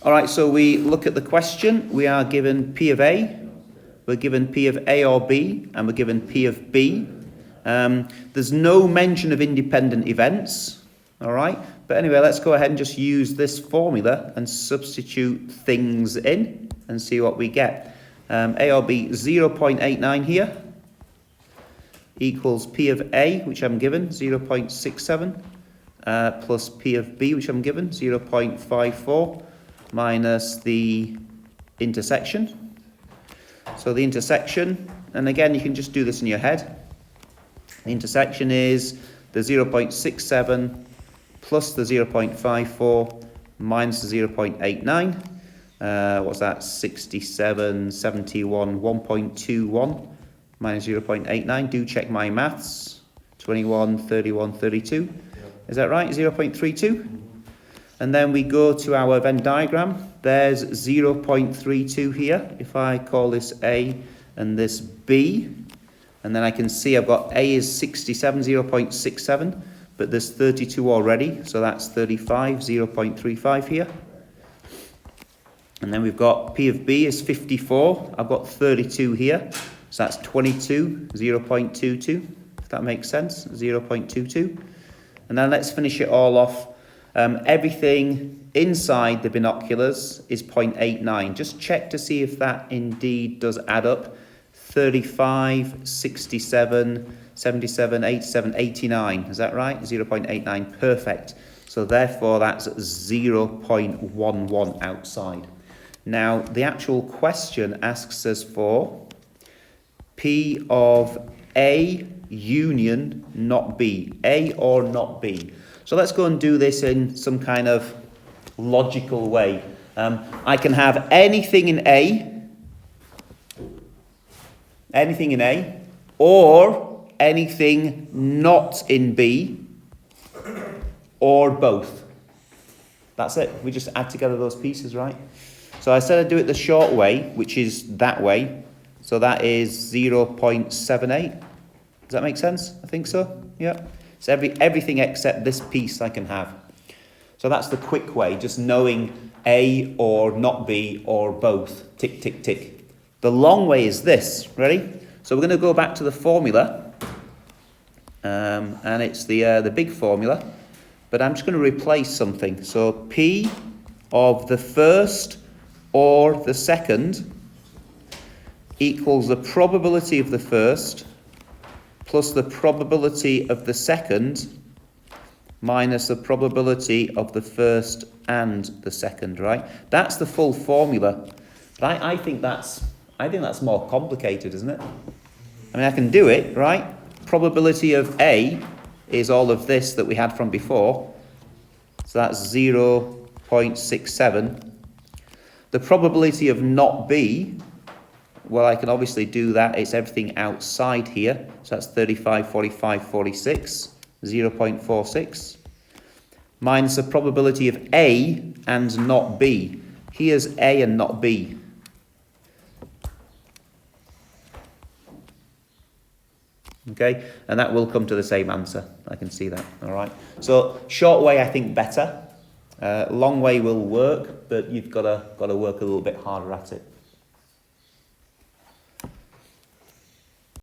All right, so we look at the question. We are given P of A, we're given P of A or B, and we're given P of B. There's no mention of independent events, all right? But anyway, let's go ahead and just use this formula and substitute things in and see what we get. A or B, 0.89 here equals P of A, which I'm given, 0.67, plus P of B, which I'm given, 0.54, minus the intersection. So the intersection, and again, you can just do this in your head. The intersection is the 0.67 plus the 0.54 minus the 0.89. What's that? 67, 71, 1.21 minus 0.89. Do check my maths. 21, 31, 32. Yep. Is that right? 0.32? And then we go to our Venn diagram. There's 0.32 here. If I call this A and this B, and then I can see I've got A is 67, 0.67, but there's 32 already, so that's 35, 0.35 here. And then we've got P of B is 54, I've got 32 here, so that's 22, 0.22, if that makes sense, 0.22. And then let's finish it all off. Everything inside the binoculars is 0.89. Just check to see if that indeed does add up. 35, 67, 77, 87, 89. Is that right? 0.89. Perfect. So therefore, that's 0.11 outside. Now, the actual question asks us for P of A union not B. A or not B. So let's go and do this in some kind of logical way. I can have anything in A, or anything not in B, or both. That's it. We just add together those pieces, right? So I said I'd do it the short way, which is that way. So that is 0.78. Does that make sense? I think so. Yeah. So everything except this piece I can have. So that's the quick way, just knowing A or not B or both. Tick, tick, tick. The long way is this. Ready? So we're going to go back to the formula. And it's the big formula. But I'm just going to replace something. So P of the first or the second equals the probability of the first plus the probability of the second minus the probability of the first and the second, right? That's the full formula. But I think that's more complicated, isn't it? I mean, I can do it, right? Probability of A is all of this that we had from before. So that's 0.67. The probability of not B, well, I can obviously do that. It's everything outside here. So that's 35, 45, 46, 0.46. Minus the probability of A and not B. Here's A and not B. Okay, and that will come to the same answer. I can see that, all right? So short way, I think, better. Long way will work, but you've got to work a little bit harder at it.